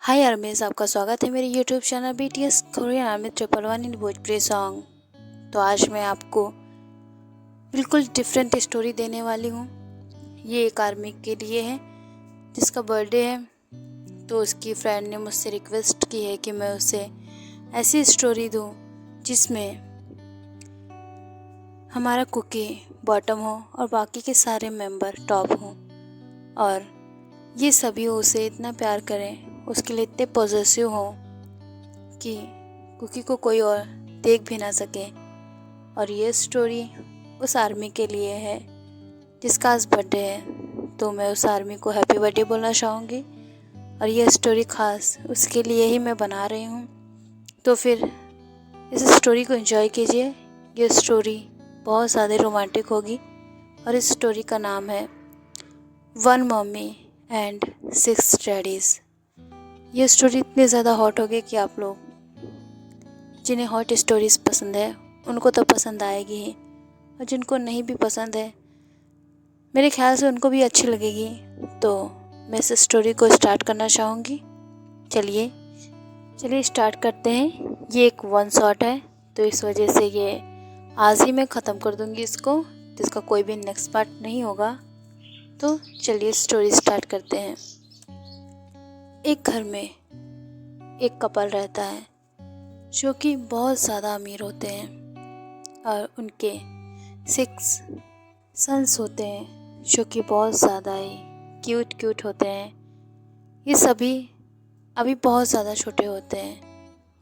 हाय अरमेश, आपका स्वागत है मेरे YouTube channel BTS Korean army 111 इन भोजपुरी सॉन्ग। तो आज मैं आपको बिल्कुल डिफरेंट स्टोरी देने वाली हूँ। ये एक आर्मी के लिए है जिसका बर्थडे है। तो उसकी फ्रेंड ने मुझसे रिक्वेस्ट की है कि मैं उसे ऐसी स्टोरी दूँ जिसमें हमारा कुकी बॉटम हो और बाकी के सारे मेंबर टॉप हों, और ये सभी उसे इतना प्यार करें, उसके लिए इतने पॉजिटिव हों कि कुकी को कोई और देख भी ना सके। और ये स्टोरी उस आर्मी के लिए है जिसका आज बर्थडे है। तो मैं उस आर्मी को हैप्पी बर्थडे बोलना चाहूँगी, और ये स्टोरी ख़ास उसके लिए ही मैं बना रही हूँ। तो फिर इस स्टोरी को एंजॉय कीजिए। ये स्टोरी बहुत ज़्यादा रोमांटिक होगी, और इस स्टोरी का नाम है वन मम्मी एंड 6 डैडीज़। ये स्टोरी इतनी ज़्यादा हॉट होगी कि आप लोग जिन्हें हॉट स्टोरीज़ पसंद है उनको तो पसंद आएगी ही, और जिनको नहीं भी पसंद है मेरे ख्याल से उनको भी अच्छी लगेगी। तो मैं इस स्टोरी को स्टार्ट करना चाहूँगी। चलिए स्टार्ट करते हैं। ये एक वन शॉट है, तो इस वजह से ये आज ही मैं ख़त्म कर दूँगी इसको, जिसका कोई भी नेक्स्ट पार्ट नहीं होगा। तो चलिए स्टोरी स्टार्ट करते हैं। एक घर में एक कपल रहता है जो कि बहुत ज़्यादा अमीर होते हैं, और उनके 6 सन्स होते हैं जो कि बहुत ज़्यादा ही क्यूट होते हैं। ये सभी अभी बहुत ज़्यादा छोटे होते हैं,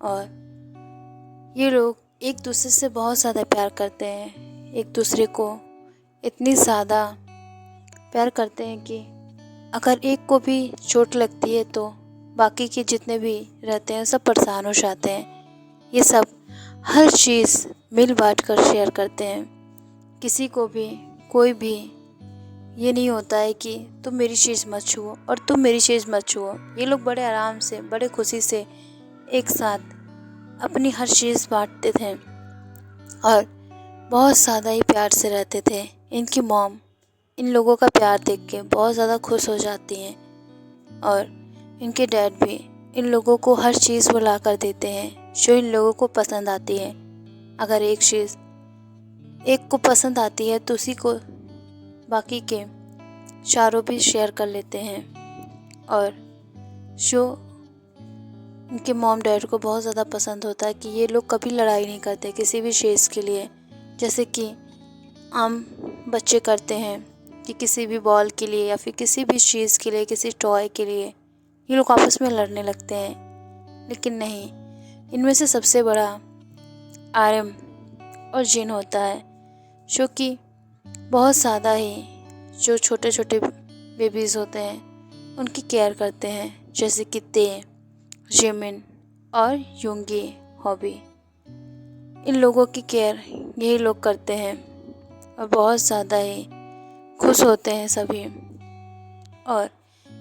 और ये लोग एक दूसरे से बहुत ज़्यादा प्यार करते हैं। एक दूसरे को इतनी ज़्यादा प्यार करते हैं कि अगर एक को भी चोट लगती है तो बाकी के जितने भी रहते हैं सब परेशान हो जाते हैं। ये सब हर चीज़ मिल बांट कर शेयर करते हैं। किसी को भी कोई भी ये नहीं होता है कि तुम मेरी चीज़ मत छुओ और तुम मेरी चीज़ मत छुओ। ये लोग बड़े आराम से, बड़े खुशी से एक साथ अपनी हर चीज़ बांटते थे, और बहुत ज़्यादा ही प्यार से रहते थे। इनकी मॉम इन लोगों का प्यार देख के बहुत ज़्यादा खुश हो जाती हैं, और इनके डैड भी इन लोगों को हर चीज़ बुला कर देते हैं जो इन लोगों को पसंद आती है। अगर एक चीज़ एक को पसंद आती है तो उसी को बाकी के चारों भी शेयर कर लेते हैं। और जो इनके मॉम डैड को बहुत ज़्यादा पसंद होता है कि ये लोग कभी लड़ाई नहीं करते किसी भी चीज़ के लिए, जैसे कि आम बच्चे करते हैं कि किसी भी बॉल के लिए या फिर किसी भी चीज़ के लिए, किसी टॉय के लिए ये लोग आपस में लड़ने लगते हैं। लेकिन नहीं, इनमें से सबसे बड़ा आर्यन और जिन होता है, जो कि बहुत ज़्यादा ही जो छोटे छोटे बेबीज़ होते हैं उनकी केयर करते हैं, जैसे कि ते, जिमिन और युंगी हॉबी। इन लोगों की केयर यही लोग करते हैं, और बहुत ज़्यादा ही खुश होते हैं सभी। और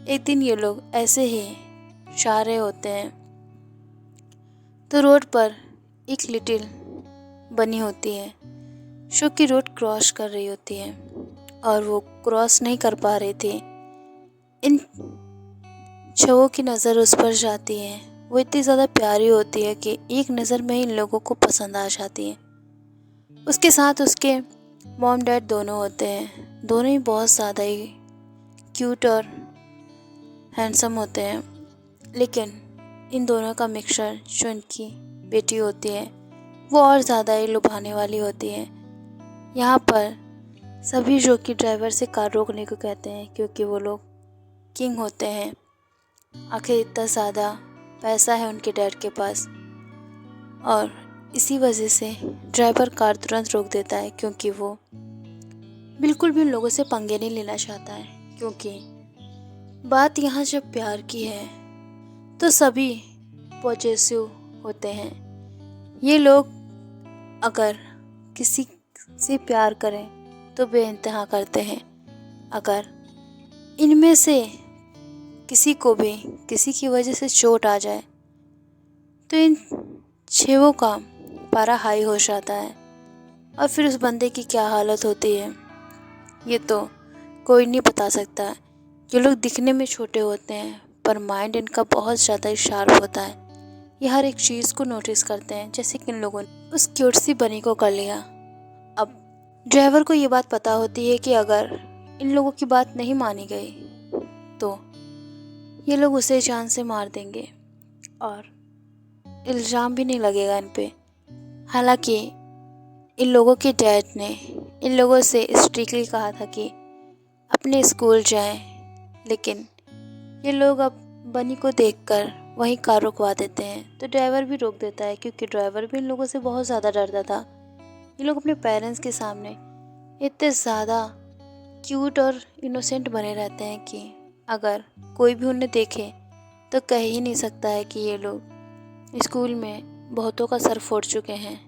एक दिन ये लोग ऐसे ही जा रहे होते हैं तो रोड पर एक लिटिल बनी होती है जो कि रोड क्रॉस कर रही होती है, और वो क्रॉस नहीं कर पा रही थी। इन छवों की नज़र उस पर जाती है। वो इतनी ज़्यादा प्यारी होती है कि एक नज़र में इन लोगों को पसंद आ जाती है। उसके साथ उसके मॉम डैड दोनों होते हैं। दोनों ही बहुत ज़्यादा ही क्यूट और हैंडसम होते हैं, लेकिन इन दोनों का मिक्सचर जो इनकी बेटी होती है वो और ज़्यादा ही लुभाने वाली होती है। यहाँ पर सभी जो कि ड्राइवर से कार रोकने को कहते हैं, क्योंकि वो लोग किंग होते हैं। आखिर इतना ज़्यादा पैसा है उनके डैड के पास, और इसी वजह से ड्राइवर कार तुरंत रोक देता है, क्योंकि वो बिल्कुल भी उन लोगों से पंगे नहीं लेना चाहता है। क्योंकि बात यहाँ जब प्यार की है तो सभी पॉजिटिव होते हैं। ये लोग अगर किसी से प्यार करें तो बेइंतहा करते हैं। अगर इनमें से किसी को भी किसी की वजह से चोट आ जाए तो इन छेवों का पारा हाई हो जाता है, और फिर उस बंदे की क्या हालत होती है ये तो कोई नहीं बता सकता। ये लोग दिखने में छोटे होते हैं पर माइंड इनका बहुत ज़्यादा ही शार्प होता है। ये हर एक चीज़ को नोटिस करते हैं, जैसे कि इन लोगों ने उस क्यूट सी बनी को कर लिया। अब ड्राइवर को ये बात पता होती है कि अगर इन लोगों की बात नहीं मानी गई तो ये लोग उसे जान से मार देंगे और इल्ज़ाम भी नहीं लगेगा इन पे। हालांकि इन लोगों के डैड ने इन लोगों से स्ट्रिक्टली कहा था कि अपने स्कूल जाएं, लेकिन ये लोग अब बनी को देखकर वहीं कार रुकवा देते हैं। तो ड्राइवर भी रोक देता है, क्योंकि ड्राइवर भी इन लोगों से बहुत ज़्यादा डरता था। ये लोग अपने पेरेंट्स के सामने इतने ज़्यादा क्यूट और इनोसेंट बने रहते हैं कि अगर कोई भी उन्हें देखे तो कह ही नहीं सकता है कि ये लोग स्कूल में बहुतों का सर फोड़ चुके हैं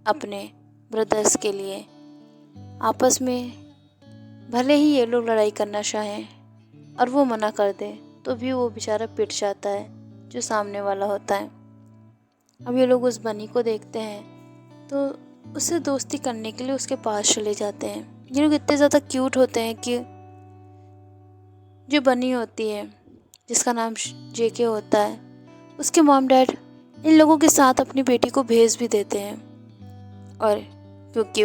अपने ब्रदर्स के लिए। आपस में भले ही ये लोग लड़ाई करना चाहें और वो मना कर दे तो भी वो बेचारा पिट जाता है जो सामने वाला होता है। अब ये लोग उस बनी को देखते हैं तो उससे दोस्ती करने के लिए उसके पास चले जाते हैं। ये लोग इतने ज़्यादा क्यूट होते हैं कि जो बनी होती है, जिसका नाम जेके होता है, उसके मॉम डैड इन लोगों के साथ अपनी बेटी को भेज भी देते हैं। और क्योंकि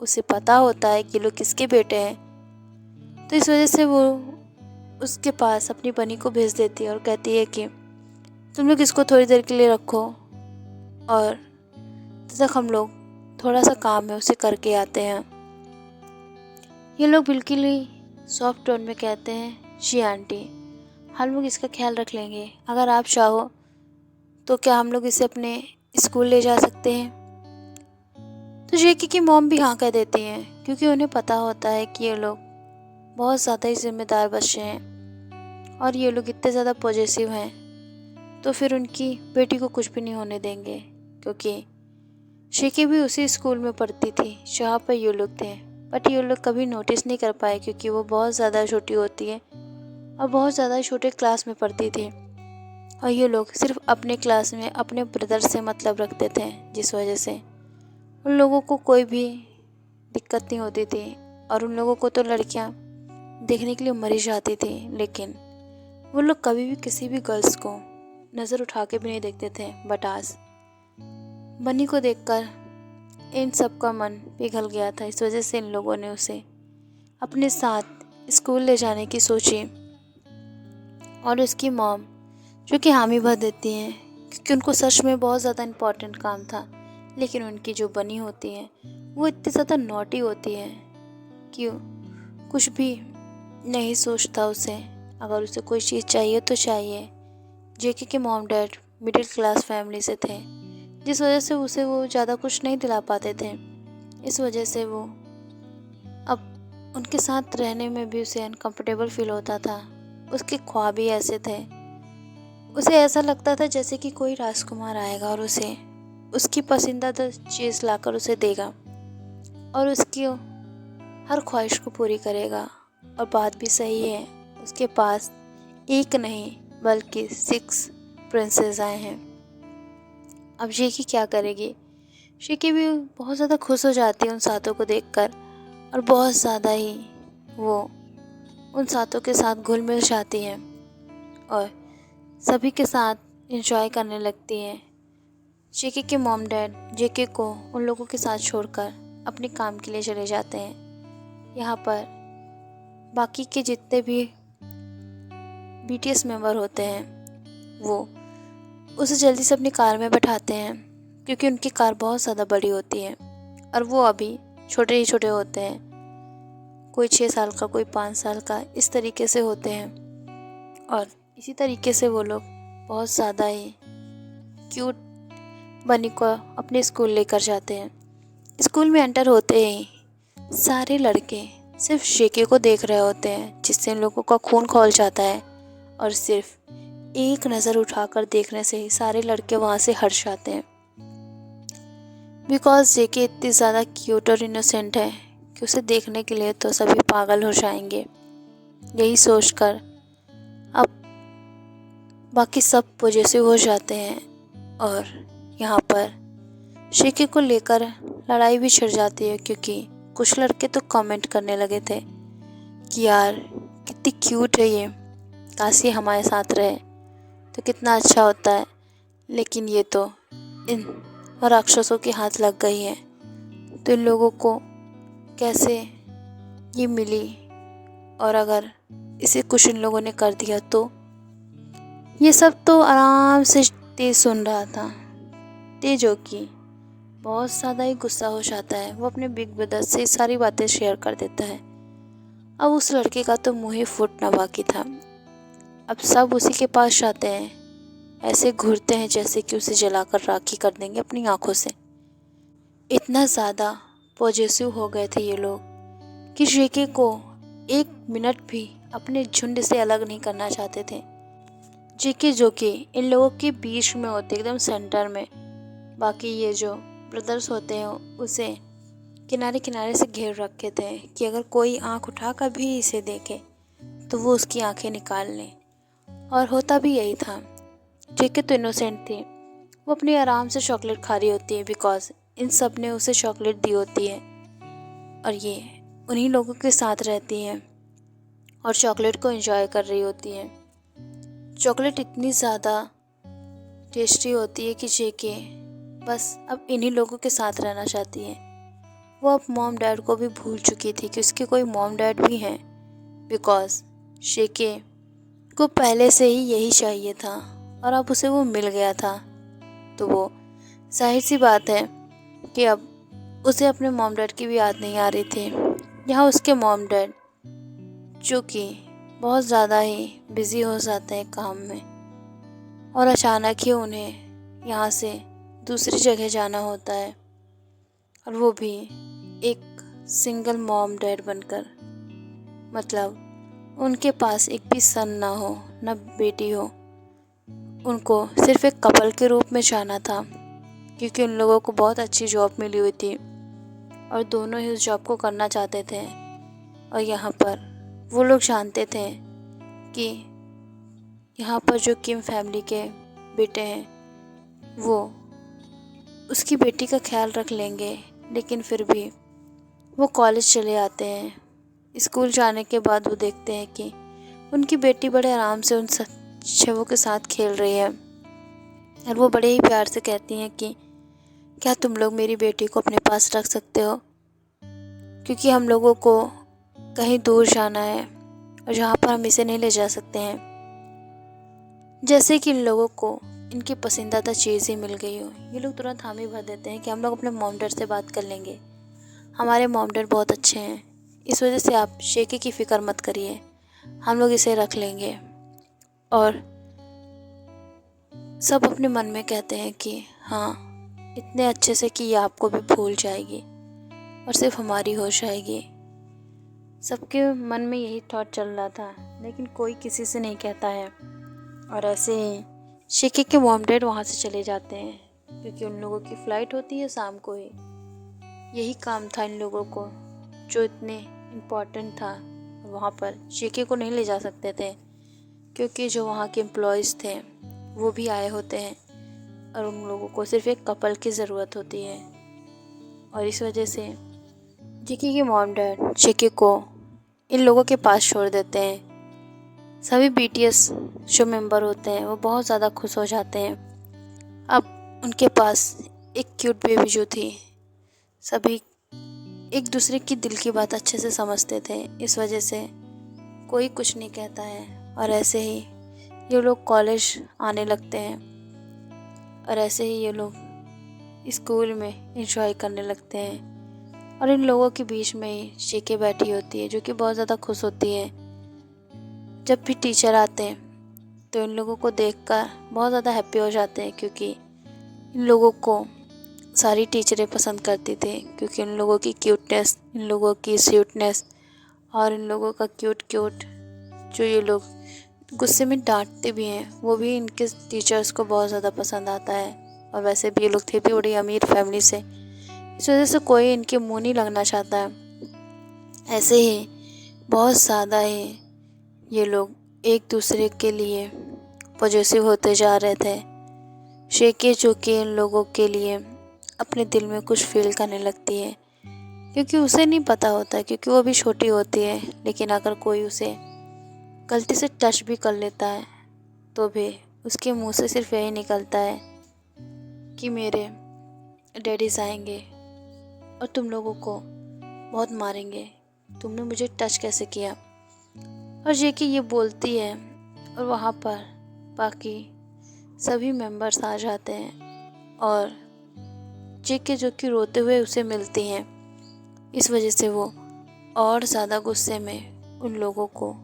उसे पता होता है कि लोग किसके बेटे हैं, तो इस वजह से वो उसके पास अपनी बनी को भेज देती है और कहती है कि तुम लोग इसको थोड़ी देर के लिए रखो और तब तक हम लोग थोड़ा सा काम है उसे करके आते हैं। ये लोग बिल्कुल ही सॉफ्ट टोन में कहते हैं, जी आंटी, हम लोग इसका ख्याल रख लेंगे। अगर आप चाहो तो क्या हम लोग इसे अपने स्कूल ले जा सकते हैं? तो जेके की मॉम भी हाँ कह देती हैं, क्योंकि उन्हें पता होता है कि ये लोग बहुत ज़्यादा ही जिम्मेदार बच्चे हैं और ये लोग इतने ज़्यादा पॉजिटिव हैं तो फिर उनकी बेटी को कुछ भी नहीं होने देंगे। क्योंकि जेके भी उसी स्कूल में पढ़ती थी जहाँ पर ये लोग थे, बट ये लोग कभी नोटिस नहीं कर पाए क्योंकि वो बहुत ज़्यादा छोटी होती है और बहुत ज़्यादा छोटे क्लास में पढ़ती थी और ये लोग सिर्फ अपने क्लास में अपने ब्रदर से मतलब रखते थे, जिस वजह से उन लोगों को कोई भी दिक्कत नहीं होती थी। और उन लोगों को तो लड़कियां देखने के लिए मरी जाती थी, लेकिन वो लोग कभी भी किसी भी गर्ल्स को नज़र उठा के भी नहीं देखते थे। बट आज बनी को देखकर इन सब का मन पिघल गया था। इस वजह से इन लोगों ने उसे अपने साथ स्कूल ले जाने की सोची और उसकी मॉम जो कि हामी भर देती हैं, क्योंकि उनको सच में बहुत ज़्यादा इम्पोर्टेंट काम था। लेकिन उनकी जो बनी होती है वो इतनी ज़्यादा नॉटी होती है कि कुछ भी नहीं सोचता उसे। अगर उसे कोई चीज़ चाहिए तो चाहिए। जेके के mom dad middle class family से थे, जिस वजह से उसे वो ज़्यादा कुछ नहीं दिला पाते थे। इस वजह से वो अब उनके साथ रहने में भी उसे अनकंफर्टेबल फील होता था। उसके ख्वाब ही ऐसे थे, उसे ऐसा लगता था जैसे कि कोई राजकुमार आएगा और उसे उसकी पसंदीदा चीज़ लाकर उसे देगा और उसकी हर ख्वाहिश को पूरी करेगा। और बात भी सही है, उसके पास एक नहीं बल्कि 6 प्रिंसेस आए हैं। अब जेके क्या करेगी? जेके भी बहुत ज़्यादा खुश हो जाती है उन सातों को देखकर और बहुत ज़्यादा ही वो उन सातों के साथ घुल मिल जाती है और सभी के साथ एंजॉय करने लगती है। जेके के मॉम डैड जेके को उन लोगों के साथ छोड़कर अपने काम के लिए चले जाते हैं। यहाँ पर बाकी के जितने भी बीटीएस मेंबर होते हैं वो उसे जल्दी से अपनी कार में बैठाते हैं, क्योंकि उनकी कार बहुत ज़्यादा बड़ी होती है और वो अभी छोटे ही छोटे होते हैं। कोई 6 साल का, कोई 5 साल का, इस तरीके से होते हैं। और इसी तरीके से वो लोग बहुत ज़्यादा ही क्यूट बनी को अपने स्कूल लेकर जाते हैं। स्कूल में एंटर होते ही सारे लड़के सिर्फ जेके को देख रहे होते हैं, जिससे इन लोगों का खून खौल जाता है और सिर्फ एक नज़र उठाकर देखने से ही सारे लड़के वहाँ से हट जाते हैं। बिकॉज जेके इतनी ज़्यादा क्यूट और इनोसेंट है कि उसे देखने के लिए तो सभी पागल हो जाएंगे। यही सोचकर अब बाकी सब पॉजिटिव हो जाते हैं और यहाँ पर जेके को लेकर लड़ाई भी छिड़ जाती है, क्योंकि कुछ लड़के तो कमेंट करने लगे थे कि यार कितनी क्यूट है ये, काश ये हमारे साथ रहे तो कितना अच्छा होता है, लेकिन ये तो इन राक्षसों के हाथ लग गई है। तो इन लोगों को कैसे ये मिली, और अगर इसे कुछ इन लोगों ने कर दिया तो। ये सब तो आराम से तेज सुन रहा था। तेज हो कि बहुत ज़्यादा ही गुस्सा हो जाता है। वो अपने बिग ब्रदर से सारी बातें शेयर कर देता है। अब उस लड़के का तो मुंह ही फूटना बाकी था। अब सब उसी के पास जाते हैं, ऐसे घूरते हैं जैसे कि उसे जलाकर राखी कर देंगे अपनी आंखों से। इतना ज़्यादा पॉजेसिव हो गए थे ये लोग कि शेके को एक मिनट भी अपने झुंड से अलग नहीं करना चाहते थे। जेके जो कि इन लोगों के बीच में होते, एकदम सेंटर में। बाकी ये जो ब्रदर्स होते हैं उसे किनारे किनारे से घेर रखे थे कि अगर कोई आंख उठाकर भी इसे देखे तो वो उसकी आंखें निकाल लें। और होता भी यही था। जेके तो इनोसेंट थी, वो अपनी आराम से चॉकलेट खा रही होती है बिकॉज इन सब ने उसे चॉकलेट दी होती है और ये उन्हीं लोगों के साथ रहती है और चॉकलेट को एंजॉय कर रही होती है। चॉकलेट इतनी ज़्यादा टेस्टी होती है कि जेके बस अब इन्हीं लोगों के साथ रहना चाहती है। वो अब मॉम डैड को भी भूल चुकी थी कि उसके कोई मॉम डैड भी हैं, बिकॉज शेके को पहले से ही यही चाहिए था और अब उसे वो मिल गया था। तो वो जाहिर सी बात है कि अब उसे अपने मॉम डैड की भी याद नहीं आ रही थी। यहाँ उसके मॉम डैड जो कि बहुत ज़्यादा ही बिज़ी हो जाते हैं काम में, और अचानक ही उन्हें यहाँ से दूसरी जगह जाना होता है, और वो भी एक सिंगल मॉम डैड बनकर। मतलब उनके पास एक भी सन ना हो, ना बेटी हो। उनको सिर्फ एक कपल के रूप में जाना था क्योंकि उन लोगों को बहुत अच्छी जॉब मिली हुई थी और दोनों ही उस जॉब को करना चाहते थे। और यहाँ पर वो लोग जानते थे कि यहाँ पर जो किम फैमिली के बेटे हैं वो उसकी बेटी का ख्याल रख लेंगे, लेकिन फिर भी वो कॉलेज चले आते हैं। स्कूल जाने के बाद वो देखते हैं कि उनकी बेटी बड़े आराम से उन शवों के साथ खेल रही है और वो बड़े ही प्यार से कहती हैं कि क्या तुम लोग मेरी बेटी को अपने पास रख सकते हो, क्योंकि हम लोगों को कहीं दूर जाना है और जहाँ पर हम इसे नहीं ले जा सकते हैं। जैसे कि इन लोगों को इनकी पसंदीदा चीज़ ही मिल गई हो, ये लोग तुरंत हामी भर देते हैं कि हम लोग अपने मॉम डैड से बात कर लेंगे, हमारे मॉम डैड बहुत अच्छे हैं, इस वजह से आप शेके की फ़िक्र मत करिए, हम लोग इसे रख लेंगे। और सब अपने मन में कहते हैं कि हाँ, इतने अच्छे से कि ये आपको भी भूल जाएगी और सिर्फ हमारी हो जाएगी। सबके मन में यही थॉट चल रहा था, लेकिन कोई किसी से नहीं कहता है। और ऐसे ही शेके के मॉम डैड वहाँ से चले जाते हैं क्योंकि उन लोगों की फ़्लाइट होती है शाम को ही। यही काम था इन लोगों को जो इतने इम्पोर्टेंट था। वहाँ पर शेके को नहीं ले जा सकते थे क्योंकि जो वहाँ के एम्प्लॉयज़ थे वो भी आए होते हैं और उन लोगों को सिर्फ एक कपल की ज़रूरत होती है। और इस वजह से जेके के मॉम डैड शेके को इन लोगों के पास छोड़ देते हैं। सभी बीटीएस जो मेंबर होते हैं वो बहुत ज़्यादा खुश हो जाते हैं। अब उनके पास एक क्यूट बेबी जो थी। सभी एक दूसरे की दिल की बात अच्छे से समझते थे, इस वजह से कोई कुछ नहीं कहता है। और ऐसे ही ये लोग कॉलेज आने लगते हैं और ऐसे ही ये लोग स्कूल में एंजॉय करने लगते हैं। और इन लोगों के बीच में ही शेके बैठी होती है जो कि बहुत ज़्यादा खुश होती है। जब भी टीचर आते हैं तो इन लोगों को देखकर बहुत ज़्यादा हैप्पी हो जाते हैं क्योंकि इन लोगों को सारी टीचरें पसंद करती थी क्योंकि इन लोगों की क्यूटनेस, इन लोगों की स्वीटनेस और इन लोगों का क्यूट जो ये लोग गुस्से में डांटते भी हैं वो भी इनके टीचर्स को बहुत ज़्यादा पसंद आता है। और वैसे भी ये लोग थे भी बड़ी अमीर फैमिली से, इस वजह से कोई इनके मुंह नहीं लगना चाहता है। ऐसे ही बहुत ज़्यादा ही ये लोग एक दूसरे के लिए पॉजिटिव होते जा रहे थे। शेके जो कि इन लोगों के लिए अपने दिल में कुछ फील करने लगती है क्योंकि उसे नहीं पता होता, क्योंकि वो भी छोटी होती है। लेकिन अगर कोई उसे गलती से टच भी कर लेता है तो भी उसके मुंह से सिर्फ यही निकलता है कि मेरे डैडीज आएंगे और तुम लोगों को बहुत मारेंगे, तुमने मुझे टच कैसे किया। और जेके ये बोलती है और वहाँ पर बाकी सभी मेंबर्स आ जाते हैं और जेके जो कि रोते हुए उसे मिलती हैं। इस वजह से वो और ज़्यादा गुस्से में उन लोगों को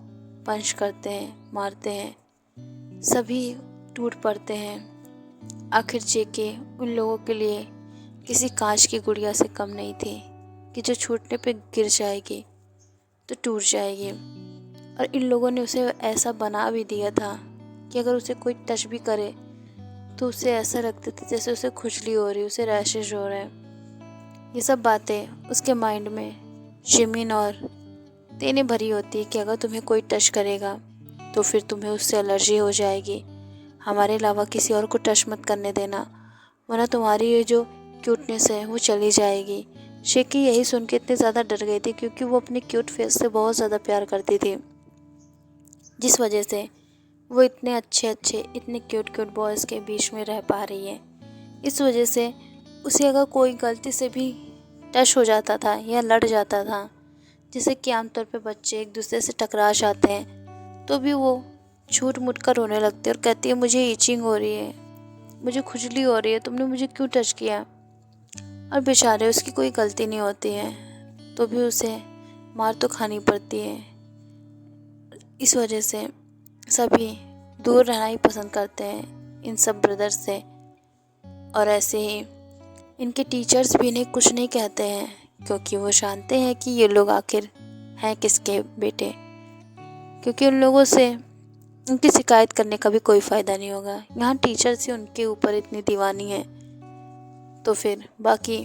पंच करते हैं, मारते हैं, सभी टूट पड़ते हैं। आखिर जेके उन लोगों के लिए किसी कांच की गुड़िया से कम नहीं थी कि जो छूटने पे गिर जाएगी तो टूट जाएगी। और इन लोगों ने उसे ऐसा बना भी दिया था कि अगर उसे कोई टच भी करे तो उसे ऐसा लगता था जैसे उसे खुजली हो रही, उसे रैशेज हो रहे हैं। ये सब बातें उसके माइंड में जिमिन और तेने भरी होती है कि अगर तुम्हें कोई टच करेगा तो फिर तुम्हें उससे एलर्जी हो जाएगी, हमारे अलावा किसी और को टच मत करने देना, वरना तुम्हारी ये जो क्यूटनेस है वो चली जाएगी। शेकी यही सुन के इतनी ज़्यादा डर गई थी क्योंकि वो अपने क्यूट फेस से बहुत ज़्यादा प्यार करती थी, जिस वजह से वो इतने अच्छे इतने क्यूट बॉयज़ के बीच में रह पा रही है। इस वजह से उसे अगर कोई गलती से भी टच हो जाता था या लड़ जाता था, जैसे कि आमतौर पे बच्चे एक दूसरे से टकरा जाते हैं, तो भी वो झूठ मूठ कर रोने लगती है और कहती है मुझे ईचिंग हो रही है, मुझे खुजली हो रही है, तुमने मुझे क्यों टच किया। और बेचारे उसकी कोई गलती नहीं होती है तो भी उसे मार तो खानी पड़ती है। इस वजह से सभी दूर रहना ही पसंद करते हैं इन सब ब्रदर्स से। और ऐसे ही इनके टीचर्स भी इन्हें कुछ नहीं कहते हैं क्योंकि वो जानते हैं कि ये लोग आखिर हैं किसके बेटे, क्योंकि उन लोगों से उनकी शिकायत करने का भी कोई फ़ायदा नहीं होगा। यहाँ टीचर्स ही उनके ऊपर इतनी दीवानी है तो फिर बाकी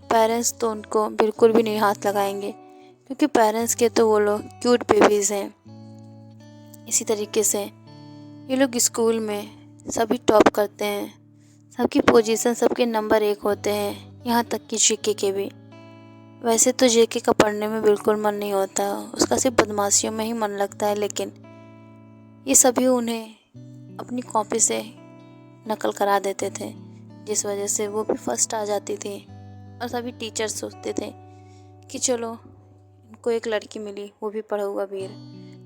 पेरेंट्स तो उनको बिल्कुल भी नहीं हाथ लगाएंगे क्योंकि पेरेंट्स के तो वो लोग क्यूट बेबीज़ हैं। इसी तरीके से ये लोग स्कूल में सभी टॉप करते हैं, सबकी पोजीशन सबके नंबर 1 होते हैं, यहाँ तक कि जेके के भी। वैसे तो जेके का पढ़ने में बिल्कुल मन नहीं होता, उसका सिर्फ बदमाशियों में ही मन लगता है, लेकिन ये सभी उन्हें अपनी कॉपी से नकल करा देते थे, जिस वजह से वो भी फर्स्ट आ जाती थी। और सभी टीचर्स सोचते थे कि चलो इनको एक लड़की मिली, वो भी पढ़ा वीर,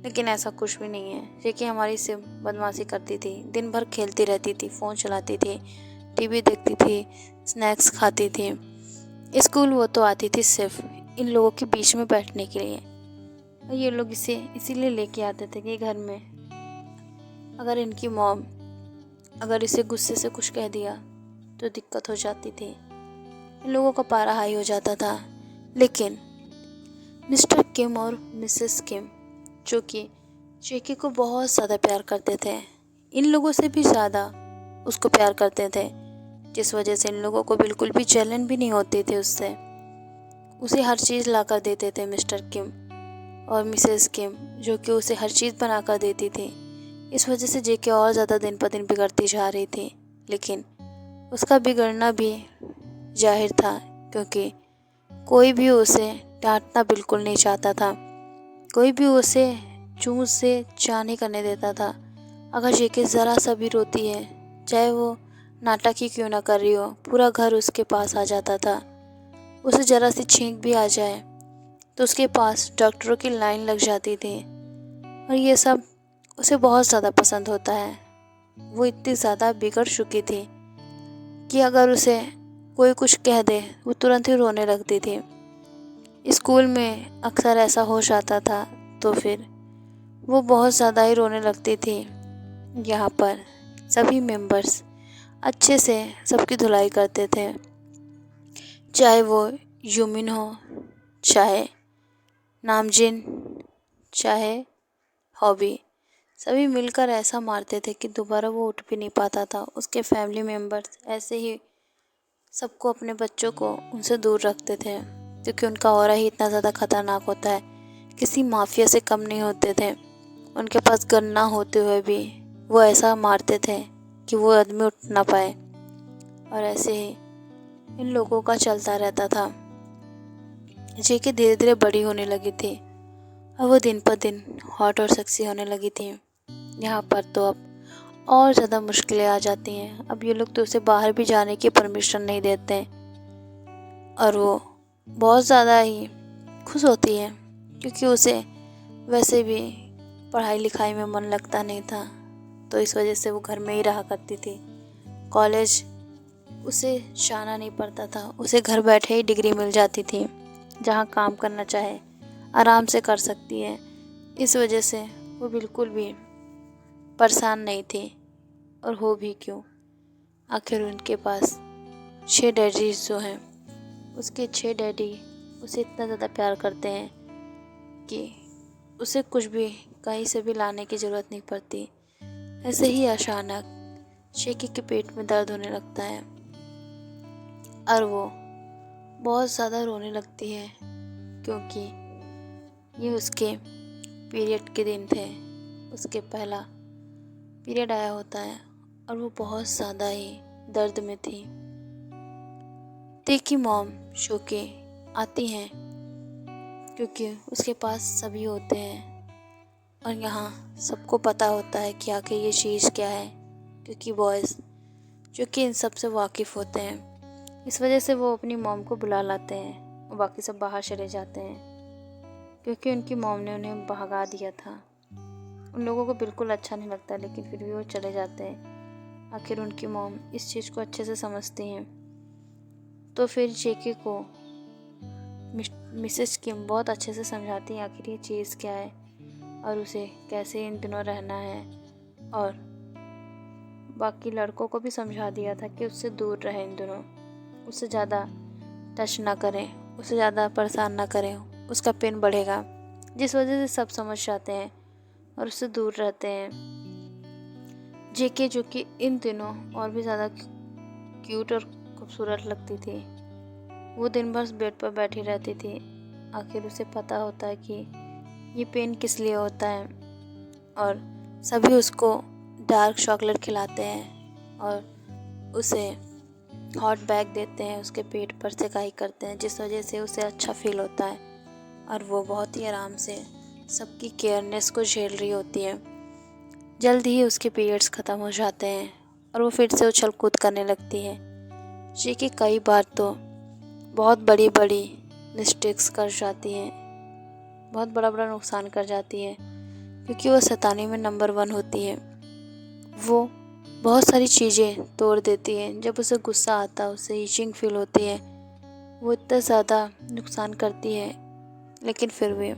लेकिन ऐसा कुछ भी नहीं है। जेके हमारी से बदमाशी करती थी, दिन भर खेलती रहती थी, फ़ोन चलाती थी, टीवी देखती थी, स्नैक्स खाती थी। स्कूल वो तो आती थी सिर्फ इन लोगों के बीच में बैठने के लिए। और ये लोग इसे इसीलिए लेके आते थे कि घर में अगर इनकी मॉम अगर इसे गुस्से से कुछ कह दिया तो दिक्कत हो जाती थी, इन लोगों का पारा हाई हो जाता था। लेकिन मिस्टर किम और मिसेस किम जो कि जेके को बहुत ज़्यादा प्यार करते थे, इन लोगों से भी ज़्यादा उसको प्यार करते थे, जिस वजह से इन लोगों को बिल्कुल भी जलन भी नहीं होती थी उससे। उसे हर चीज़ ला कर देते थे मिस्टर किम और मिसेस किम, जो कि उसे हर चीज़ बना कर देती थी। इस वजह से जेके और ज़्यादा दिन पर दिन बिगड़ती जा रही थी, लेकिन उसका बिगड़ना भी जाहिर था क्योंकि कोई भी उसे डांटना बिल्कुल नहीं चाहता था, कोई भी उसे चूं से चा नहीं करने देता था। अगर जेके ज़रा सा भी रोती है, चाहे वो नाटक ही क्यों ना कर रही हो, पूरा घर उसके पास आ जाता था। उसे ज़रा सी छींक भी आ जाए तो उसके पास डॉक्टरों की लाइन लग जाती थी। और ये सब उसे बहुत ज़्यादा पसंद होता है। वो इतनी ज़्यादा बिगड़ चुकी थी कि अगर उसे कोई कुछ कह दे वो तुरंत ही रोने लगती थी। स्कूल में अक्सर ऐसा हो जाता था तो फिर वो बहुत ज़्यादा ही रोने लगती थी। यहाँ पर सभी मेंबर्स अच्छे से सबकी धुलाई करते थे, चाहे वो यूमिन हो, चाहे नामजिन, चाहे हॉबी, सभी मिलकर ऐसा मारते थे कि दोबारा वो उठ भी नहीं पाता था। उसके फैमिली मेंबर्स ऐसे ही सबको, अपने बच्चों को उनसे दूर रखते थे क्योंकि उनका ऑरा ही इतना ज़्यादा ख़तरनाक होता है, किसी माफिया से कम नहीं होते थे। उनके पास गन ना होते हुए भी वो ऐसा मारते थे कि वो आदमी उठ ना पाए। और ऐसे ही इन लोगों का चलता रहता था। जेके धीरे धीरे बड़ी होने लगी थी और वो दिन पर दिन हॉट और सेक्सी होने लगी थी। यहाँ पर तो अब और ज़्यादा मुश्किलें आ जाती हैं। अब ये लोग तो उसे बाहर भी जाने की परमिशन नहीं देते और वो बहुत ज़्यादा ही खुश होती है, क्योंकि उसे वैसे भी पढ़ाई लिखाई में मन लगता नहीं था, तो इस वजह से वो घर में ही रहा करती थी। कॉलेज उसे जाना नहीं पड़ता था, उसे घर बैठे ही डिग्री मिल जाती थी, जहाँ काम करना चाहे आराम से कर सकती है। इस वजह से वो बिल्कुल भी परेशान नहीं थी, और हो भी क्यों, आखिर उनके पास 6 डैडीज जो हैं, उसके 6 डैडी उसे इतना ज़्यादा प्यार करते हैं कि उसे कुछ भी कहीं से भी लाने की ज़रूरत नहीं पड़ती। ऐसे ही अचानक शेकी के पेट में दर्द होने लगता है और वो बहुत ज़्यादा रोने लगती है, क्योंकि ये उसके पीरियड के दिन थे। उसके पहला पीरियड आया होता है और वो बहुत ज़्यादा ही दर्द में थी। देखी मॉम शोके आती हैं, क्योंकि उसके पास सभी होते हैं और यहाँ सबको पता होता है कि आखिर ये चीज़ क्या है, क्योंकि बॉयज़ जो कि इन सब से वाकिफ़ होते हैं। इस वजह से वो अपनी मॉम को बुला लाते हैं और बाकी सब बाहर चले जाते हैं, क्योंकि उनकी मॉम ने उन्हें भगा दिया था। उन लोगों को बिल्कुल अच्छा नहीं लगता, लेकिन फिर भी वो चले जाते हैं। आखिर उनकी मॉम इस चीज़ को अच्छे से समझती हैं। तो फिर जेके को मिसेस किम बहुत अच्छे से समझाती हैं आखिर ये चीज़ क्या है और उसे कैसे इन दिनों रहना है, और बाकी लड़कों को भी समझा दिया था कि उससे दूर रहें इन दिनों, उससे ज़्यादा टच ना करें, उससे ज़्यादा परेशान ना करें, उसका पेन बढ़ेगा। जिस वजह से सब समझ जाते हैं और उससे दूर रहते हैं। जेके जो कि इन दिनों और भी ज़्यादा क्यूट और खूबसूरत लगती थी, वो दिन भर बेड पर बैठी रहती थी। आखिर उसे पता होता है कि ये पेन किस लिए होता है, और सभी उसको डार्क चॉकलेट खिलाते हैं और उसे हॉट बैग देते हैं, उसके पेट पर सेकाई करते हैं, जिस वजह से उसे अच्छा फील होता है और वो बहुत ही आराम से सबकी केयरनेस को झेल रही होती है। जल्द ही उसके पीरियड्स ख़त्म हो जाते हैं और वो फिर से उछल कूद करने लगती है। जी कि कई बार तो बहुत बड़ी बड़ी मिस्टेक्स कर जाती हैं, बहुत बड़ा बड़ा नुकसान कर जाती है, क्योंकि वो शैतानी में नंबर 1 होती है। वो बहुत सारी चीज़ें तोड़ देती है। जब उसे गुस्सा आता है, उसे ईचिंग फील होती है, वो इतना ज़्यादा नुकसान करती है, लेकिन फिर भी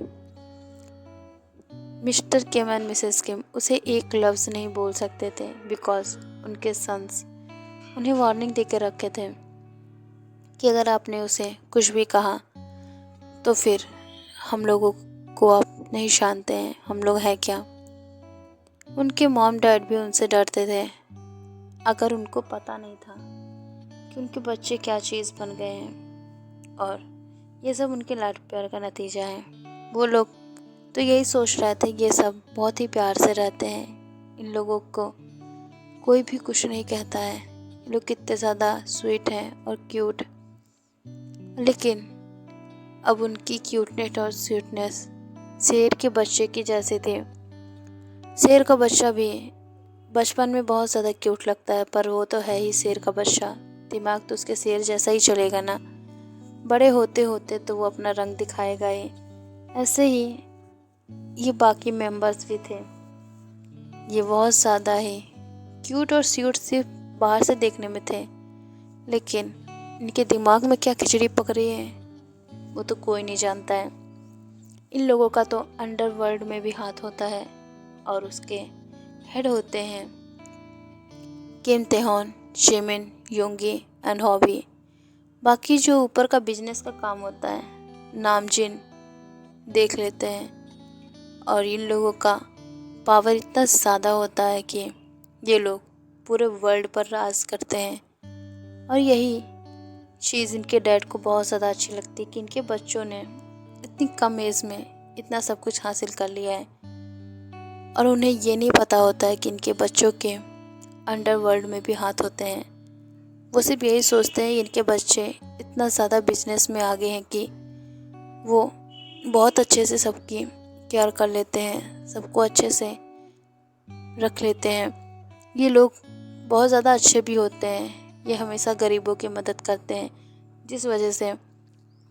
मिस्टर किम एंड मिसेस किम उसे एक लफ्ज़ नहीं बोल सकते थे, बिकॉज उनके सन्स उन्हें वार्निंग दे के रखे थे कि अगर आपने उसे कुछ भी कहा तो फिर हम लोगों को आप नहीं जानते हैं, हम लोग हैं क्या। उनके मॉम डैड भी उनसे डरते थे। अगर उनको पता नहीं था कि उनके बच्चे क्या चीज़ बन गए हैं, और ये सब उनके लाड प्यार का नतीजा है। वो लोग तो यही सोच रहे थे ये सब बहुत ही प्यार से रहते हैं, इन लोगों को कोई भी कुछ नहीं कहता है, ये लोग कितने ज़्यादा स्वीट हैं और क्यूट। लेकिन अब उनकी क्यूटनेस और स्वीटनेस शेर के बच्चे की जैसे थे। शेर का बच्चा भी बचपन में बहुत ज़्यादा क्यूट लगता है, पर वो तो है ही शेर का बच्चा, दिमाग तो उसके शेर जैसा ही चलेगा ना। बड़े होते होते तो वो अपना रंग दिखाएगा ही। ऐसे ही ये बाकी मेंबर्स भी थे, ये बहुत ज़्यादा ही क्यूट और स्वीट सिर्फ बाहर से देखने में थे, लेकिन इनके दिमाग में क्या खिचड़ी पक रही है वो तो कोई नहीं जानता है। इन लोगों का तो अंडरवर्ल्ड में भी हाथ होता है, और उसके हेड होते हैं किम तेहॉन, जिमिन, योंगी एंड हॉबी। बाकी जो ऊपर का बिजनेस का काम होता है नामजिन देख लेते हैं, और इन लोगों का पावर इतना ज़्यादा होता है कि ये लोग पूरे वर्ल्ड पर राज करते हैं। और यही चीज़ इनके डैड को बहुत ज़्यादा अच्छी लगती है कि इनके बच्चों ने इतनी कम एज में इतना सब कुछ हासिल कर लिया है, और उन्हें ये नहीं पता होता है कि इनके बच्चों के अंडरवर्ल्ड में भी हाथ होते हैं। वो सिर्फ यही सोचते हैं इनके बच्चे इतना ज़्यादा बिजनेस में आगे हैं कि वो बहुत अच्छे से सबकी केयर कर लेते हैं, सबको अच्छे से रख लेते हैं। ये लोग बहुत ज़्यादा अच्छे भी होते हैं। ये हमेशा गरीबों की मदद करते हैं, जिस वजह से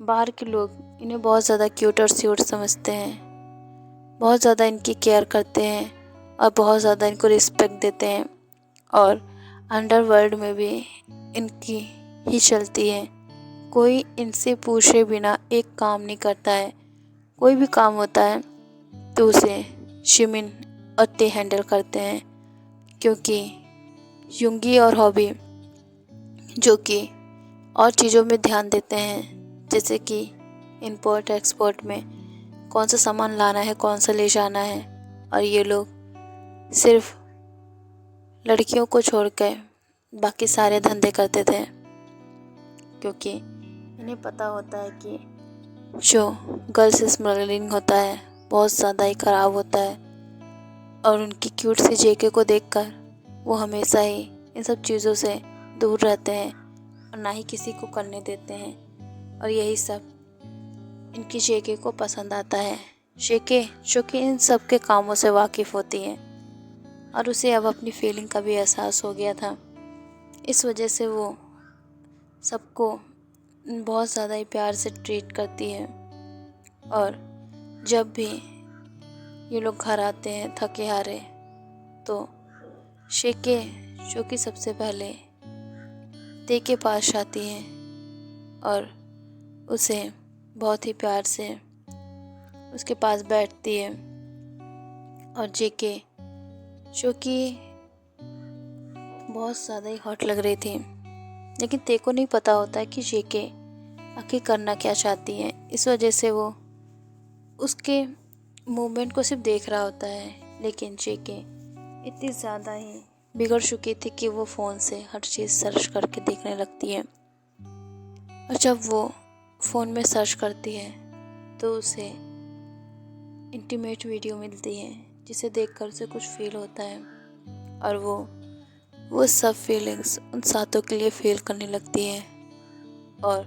बाहर के लोग इन्हें बहुत ज़्यादा क्यूट और स्यूट समझते हैं, बहुत ज़्यादा इनकी केयर करते हैं और बहुत ज़्यादा इनको रिस्पेक्ट देते हैं। और अंडरवर्ल्ड में भी इनकी ही चलती है। कोई इनसे पूछे बिना एक काम नहीं करता है। कोई भी काम होता है तो उसे शिमिन और ते हैंडल करते हैं, क्योंकि युंगी और हॉबी जो कि और चीज़ों में ध्यान देते हैं, जैसे कि इंपोर्ट एक्सपोर्ट में कौन सा सामान लाना है, कौन सा ले जाना है। और ये लोग सिर्फ लड़कियों को छोड़कर बाकी सारे धंधे करते थे, क्योंकि इन्हें पता होता है कि जो गर्ल्स स्मगलिंग होता है बहुत ज़्यादा ही ख़राब होता है। और उनकी क्यूट सी जेके को देखकर वो हमेशा ही इन सब चीज़ों से दूर रहते हैं और ना ही किसी को करने देते हैं। और यही सब इनकी जेके को पसंद आता है। जेके जो कि इन सब के कामों से वाकिफ़ होती है और उसे अब अपनी फीलिंग का भी एहसास हो गया था। इस वजह से वो सबको बहुत ज़्यादा ही प्यार से ट्रीट करती है। और जब भी ये लोग घर आते हैं थके हारे, तो शेके जो कि सबसे पहले ते के पास आती है और उसे बहुत ही प्यार से उसके पास बैठती है। और जेके जो कि बहुत ज़्यादा ही हॉट लग रही थी, लेकिन ते को नहीं पता होता है कि जेके आखिर करना क्या चाहती है। इस वजह से वो उसके मूवमेंट को सिर्फ देख रहा होता है। लेकिन जेके इतनी ज़्यादा ही बिगड़ चुकी थी कि वो फ़ोन से हर चीज़ सर्च करके देखने लगती है। और जब वो फ़ोन में सर्च करती है तो उसे इंटीमेट वीडियो मिलती है, जिसे देखकर उसे कुछ फील होता है। और वो सब फीलिंग्स उन सातों के लिए फील करने लगती है। और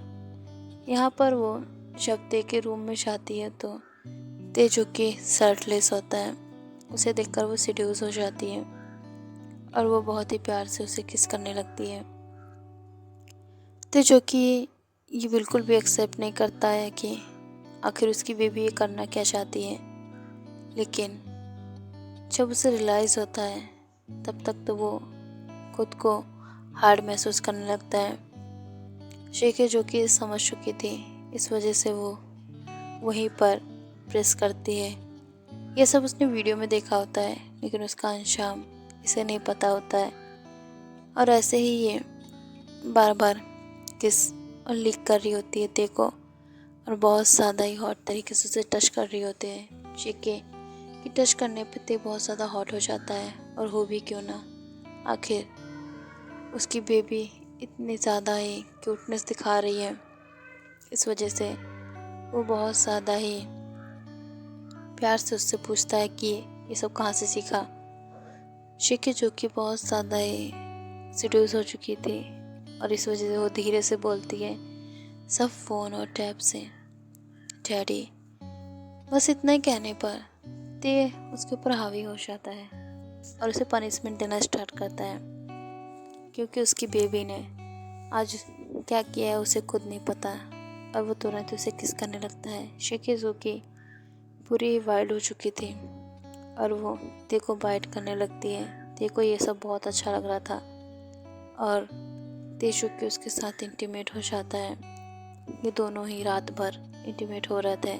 यहाँ पर वो जब ते के रूम में जाती है तो ते जो कि शर्टलेस होता है, उसे देखकर वो सीड्यूस हो जाती है और वो बहुत ही प्यार से उसे किस करने लगती है। ते जो कि ये बिल्कुल भी एक्सेप्ट नहीं करता है कि आखिर उसकी बेबी ये करना क्या चाहती है। लेकिन जब उसे रियलाइज़ होता है तब तक तो वो खुद को हार्ड महसूस करने लगता है। शेखे जो कि समझ चुकी थी, इस वजह से वो वहीं पर प्रेस करती है। यह सब उसने वीडियो में देखा होता है, लेकिन उसका अंजाम इसे नहीं पता होता है। और ऐसे ही ये बार बार किस और लिक कर रही होती है ते को, और बहुत ज़्यादा ही हॉट तरीके से उसे टच कर रही होती है। शेखे कि टच करने पे ते बहुत ज़्यादा हॉट हो जाता है। और हो भी क्यों ना, आखिर उसकी बेबी इतनी ज़्यादा ही क्यूटनेस दिखा रही है। इस वजह से वो बहुत ज़्यादा ही प्यार से उससे पूछता है कि ये सब कहाँ से सीखा। शेखे जो कि बहुत ज़्यादा ही सीड्यूस हो चुकी थी, और इस वजह से वो धीरे से बोलती है, सब फ़ोन और टैब से डैडी। बस इतना ही कहने पर ते उसके ऊपर हावी हो जाता है और उसे पनिशमेंट देना स्टार्ट करता है, क्योंकि उसकी बेबी ने आज क्या किया है उसे खुद नहीं पता। और वो तुरंत उसे किस करने लगता है। शिकिजुकी पूरी वाइल्ड हो चुकी थी और वो ते को बाइट करने लगती है। ते को ये सब बहुत अच्छा लग रहा था और तेजुकी उसके साथ इंटीमेट हो जाता है। ये दोनों ही रात भर इंटीमेट हो रहे थे।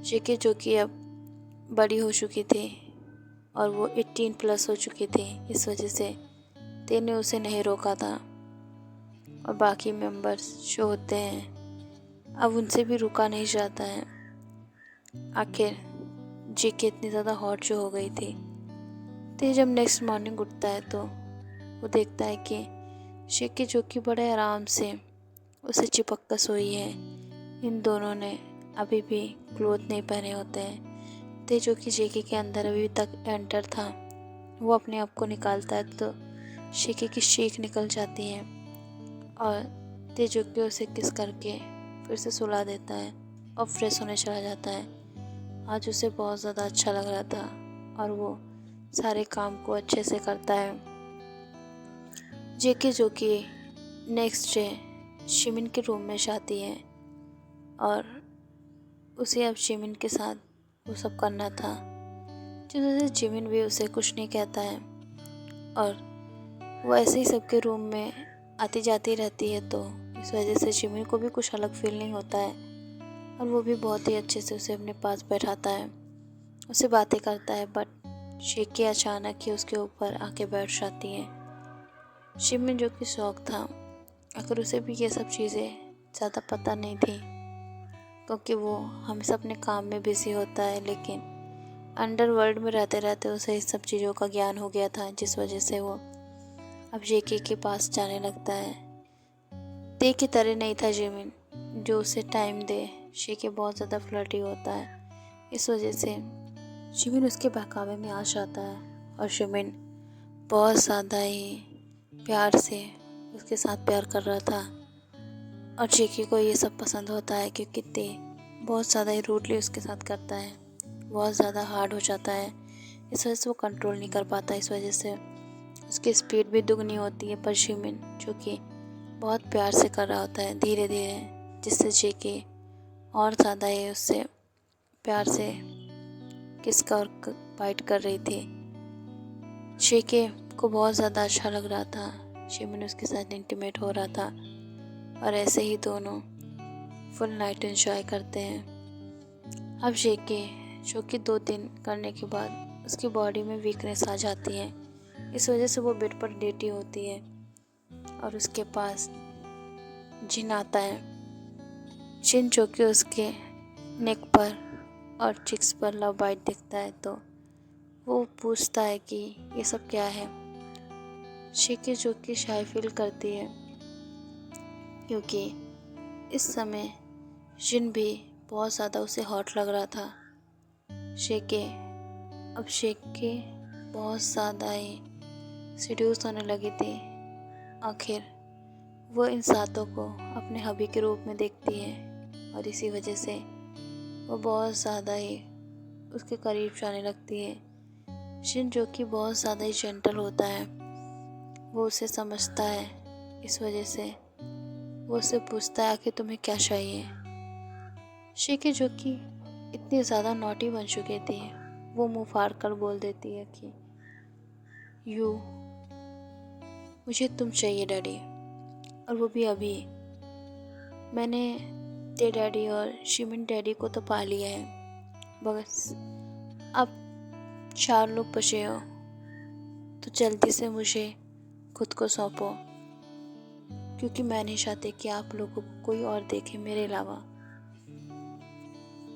शिकी जो कि अब बड़ी हो चुकी थी और वो 18+ हो चुकी थी, इस वजह से ते ने उसे नहीं रोका था। और बाकी मेंबर्स जो होते हैं अब उनसे भी रुका नहीं जाता है। आखिर जेके इतनी ज़्यादा हॉट जो हो गई थी। ते जब नेक्स्ट मॉर्निंग उठता है तो वो देखता है कि जेके जो कि बड़े आराम से उसे चिपक कर सोई है। इन दोनों ने अभी भी क्लोथ नहीं पहने होते हैं। ते जो कि जेके के अंदर अभी तक एंटर था, वो अपने आप को निकालता है तो जेके की चीख निकल जाती है और ते जो कि उसे किस करके फिर से सुला देता है और फ्रेश होने चला जाता है। आज उसे बहुत ज़्यादा अच्छा लग रहा था और वो सारे काम को अच्छे से करता है। जेके जो कि नेक्स्ट डे शिमिन के रूम में जाती है और उसे अब जिमिन के साथ वो सब करना था, जिस वजह से जिमिन भी उसे कुछ नहीं कहता है और वो ऐसे ही सबके रूम में आती जाती रहती है। तो इस वजह से जिमिन को भी कुछ अलग फील नहीं होता है और वो भी बहुत ही अच्छे से उसे अपने पास बैठाता है, उससे बातें करता है। बट शेकी अचानक ही उसके ऊपर आके बैठ जाती है। जिमिन जो कि शौक था, अगर उसे भी ये सब चीज़ें ज़्यादा पता नहीं थी क्योंकि वो हमेशा अपने काम में बिज़ी होता है, लेकिन अंडरवर्ल्ड में रहते रहते उसे इस सब चीज़ों का ज्ञान हो गया था, जिस वजह से वो अब जेके के पास जाने लगता है। ते की तरह नहीं था जिमिन जो उसे टाइम दे। शेके बहुत ज़्यादा फ्लर्टी होता है, इस वजह से जिमिन उसके बहकावे में आ जाता है और जिमिन बहुत ज़्यादा ही प्यार से उसके साथ प्यार कर रहा था और जेके को ये सब पसंद होता है क्योंकि ते बहुत ज़्यादा ही रूडली उसके साथ करता है, बहुत ज़्यादा हार्ड हो जाता है। इस वजह से वो कंट्रोल नहीं कर पाता, इस वजह से उसकी स्पीड भी दुगनी होती है। पर जिमिन जो कि बहुत प्यार से कर रहा होता है धीरे धीरे, जिससे जेके और ज़्यादा ही उससे प्यार से किसका और बाइट कर रही थी। जेके को बहुत ज़्यादा अच्छा लग रहा था, जिमिन उसके साथ इंटीमेट हो रहा था और ऐसे ही दोनों फुल नाइट एंजॉय करते हैं। अब जेके जो कि 2 दिन करने के बाद उसकी बॉडी में वीकनेस आ जाती है, इस वजह से वो बेड पर लेटी होती है और उसके पास जिन आता है। जिन जो कि उसके नेक पर और चिक्स पर लव बाइट दिखता है, तो वो पूछता है कि ये सब क्या है। शेके जो कि शाय फील करती है क्योंकि इस समय जिन भी बहुत ज़्यादा उसे हॉट लग रहा था। शेके बहुत ज़्यादा ही सीड्यूस होने लगी थी। आखिर वो इन सातों को अपने हबी के रूप में देखती है और इसी वजह से वो बहुत ज़्यादा ही उसके करीब जाने लगती है। जिन जो कि बहुत ज़्यादा ही जेंटल होता है, वो उसे समझता है, इस वजह से वो उससे पूछता है कि तुम्हें क्या चाहिए। शेके जो कि इतनी ज़्यादा नॉटी बन चुकी थी, वो मुंह फाड़ कर बोल देती है कि मुझे तुम चाहिए डैडी, और वो भी अभी। मैंने ते डैडी और शिमिन डैडी को तो पा लिया है, बस अब 4 लोग बचे हो, तो जल्दी से मुझे खुद को सौंपो क्योंकि मैं नहीं चाहती कि आप लोगों को कोई और देखे मेरे अलावा।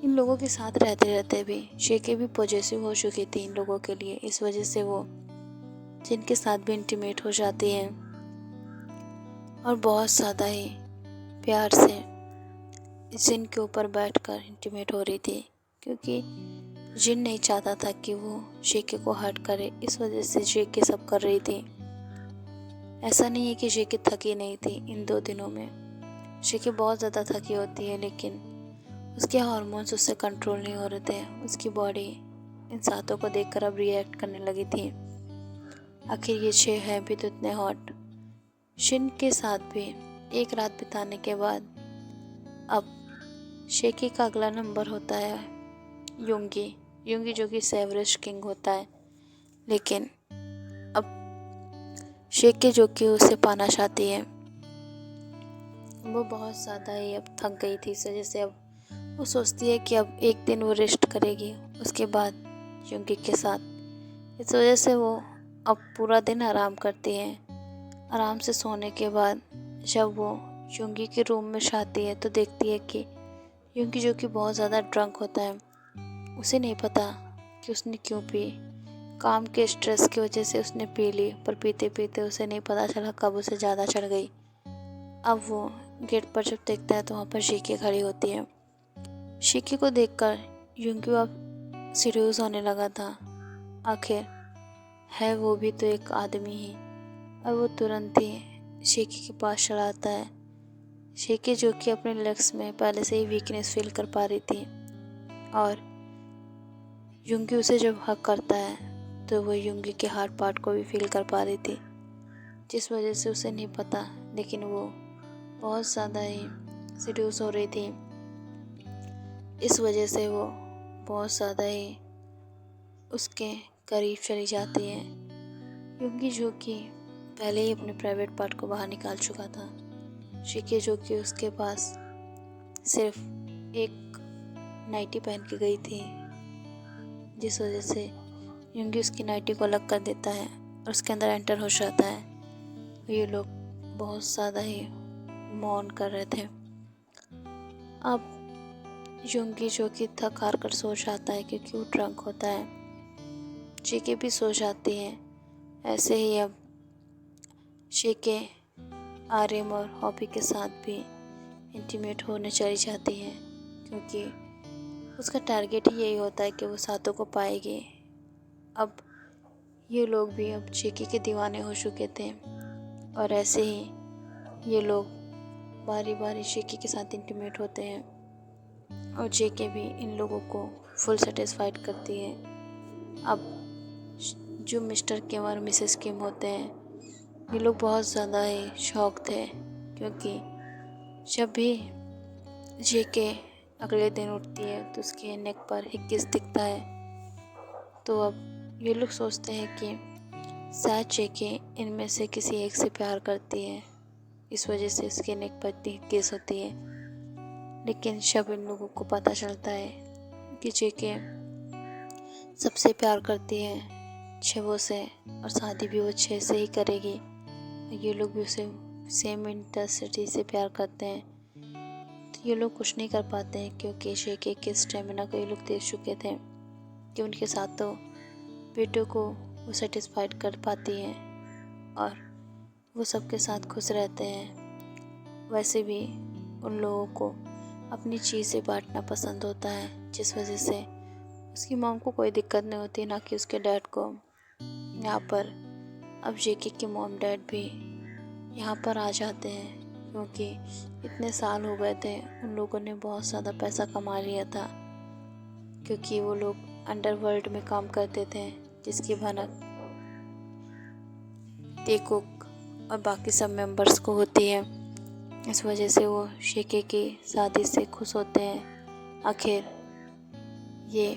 इन लोगों के साथ रहते रहते भी शेके भी पॉजेसिव हो चुकी थी इन लोगों के लिए, इस वजह से वो जिनके साथ भी इंटीमेट हो जाती है और बहुत ज़्यादा ही प्यार से जिन के ऊपर बैठकर इंटीमेट हो रही थी क्योंकि जिन नहीं चाहता था कि वो शेके को हर्ट करे, इस वजह से शेके सब कर रही थी। ऐसा नहीं है कि शेके थकी नहीं थी इन 2 दिनों में, शेके बहुत ज़्यादा थकी होती है, लेकिन उसके हार्मोन्स उससे कंट्रोल नहीं हो रहे थे। उसकी बॉडी इन सातों को देखकर अब रिएक्ट करने लगी थी। आखिर ये 6 हैं भी तो इतने हॉट। शिन के साथ भी एक रात बिताने के बाद अब शेकी का अगला नंबर होता है युंगी जो कि सेवरेज किंग होता है, लेकिन अब शेकी जो कि उसे पाना चाहती है, वो बहुत ज़्यादा ही अब थक गई थी, इस वजह से अब वो सोचती है कि अब एक दिन वो रेस्ट करेगी, उसके बाद युंगी के साथ। इस वजह से वो अब पूरा दिन आराम करती है। आराम से सोने के बाद जब वो युंगी के रूम में जाती है तो देखती है कि युंगी जो कि बहुत ज़्यादा ड्रंक होता है, उसे नहीं पता कि उसने क्यों पी। काम के स्ट्रेस की वजह से उसने पी ली, पर पीते पीते उसे नहीं पता चला कब उसे ज़्यादा चढ़ गई। अब वो गेट पर जब देखता है तो वहाँ पर शेकी खड़ी होती है। शेकी को देखकर युंगी अब सीरियस होने लगा था, आखिर है वो भी तो एक आदमी ही, और वो तुरंत ही शेकी के पास चला आता है। शेकी जो कि अपने लेग्स में पहले से ही वीकनेस फील कर पा रही थी और युंगी उसे जब हक करता है तो वो युंगी के हार्ट पार्ट को भी फील कर पा रही थी, जिस वजह से उसे नहीं पता, लेकिन वो बहुत ज़्यादा ही सीड्यूस हो रही थी। इस वजह से वो बहुत ज़्यादा ही उसके करीब चली जाती है। युंगी जो कि पहले ही अपने प्राइवेट पार्ट को बाहर निकाल चुका था, शिके जो कि उसके पास सिर्फ एक नाइटी पहन के गई थी, जिस वजह से युंगी उसकी नाइटी को अलग कर देता है और उसके अंदर एंटर हो जाता है। ये लोग बहुत ज़्यादा ही मौन कर रहे थे। अब युंगी जो कि थक हार कर सो जाता है क्योंकि वो ड्रंक होता है। शिके भी सो जाती है। ऐसे ही अब शिके आर्यम और हॉबी के साथ भी इंटीमेट होने चली जाती है, क्योंकि उसका टारगेट ही यही होता है कि वो सातों को पाएगी। अब ये लोग भी अब शिके के दीवाने हो चुके थे और ऐसे ही ये लोग बारी बारी शिके के साथ इंटीमेट होते हैं और जेके भी इन लोगों को फुल सेटिस्फाइड करती है। अब जो मिस्टर किम और मिसेस किम होते हैं, ये लोग बहुत ज़्यादा ही शॉक थे, क्योंकि जब भी जेके अगले दिन उठती है तो उसके नेक पर एक किस दिखता है। तो अब ये लोग सोचते हैं कि शायद जेके इनमें से किसी एक से प्यार करती है, इस वजह से उसके नेक पर इतनी किस होती है। लेकिन जब इन लोगों को पता चलता है कि जेके सबसे प्यार करती है, छवों से, और शादी भी वो छः से ही करेगी, ये लोग भी उसे सेम इंटेंसिटी से प्यार करते हैं, तो ये लोग कुछ नहीं कर पाते हैं, क्योंकि जेके के स्टेमिना को ये लोग देख चुके थे कि उनके साथ तो बेटों को वो सेटिस्फाइड कर पाती हैं और वो सबके साथ खुश रहते हैं। वैसे भी उन लोगों को अपनी चीज़ें बांटना पसंद होता है, जिस वजह से उसकी मॉम को कोई दिक्कत नहीं होती, ना कि उसके डैड को। यहाँ पर अब जेके के मॉम डैड भी यहाँ पर आ जाते हैं, क्योंकि इतने साल हो गए थे, उन लोगों ने बहुत ज़्यादा पैसा कमा लिया था, क्योंकि वो लोग अंडरवर्ल्ड में काम करते थे, जिसकी भनक टेकुक और बाकी सब मेंबर्स को होती है। इस वजह से वो जेके की शादी से खुश होते हैं। आखिर ये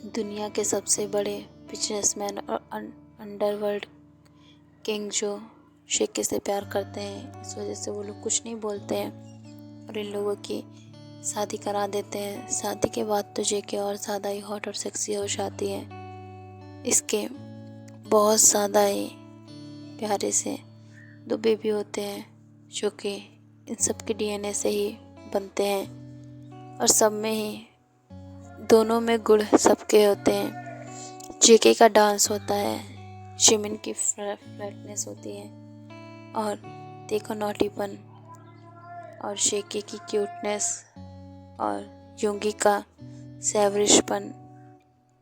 दुनिया के सबसे बड़े बिजनेसमैन और अंडरवर्ल्ड किंग जो जेके से प्यार करते हैं, इस वजह से वो लोग कुछ नहीं बोलते हैं और इन लोगों की शादी करा देते हैं। शादी के बाद तो जेके और ज़्यादा ही हॉट और सेक्सी हो जाती है। इसके बहुत ज़्यादा ही प्यारे से 2 बेबी होते हैं, जो कि इन सब के डीएनए से ही बनते हैं और सब में ही दोनों में गुण सबके होते हैं। जेके का डांस होता है, जिमिन की फ्लैटनेस होती है और देखो नॉटीपन, और जेके की क्यूटनेस, और युंगी का सैवरिशपन,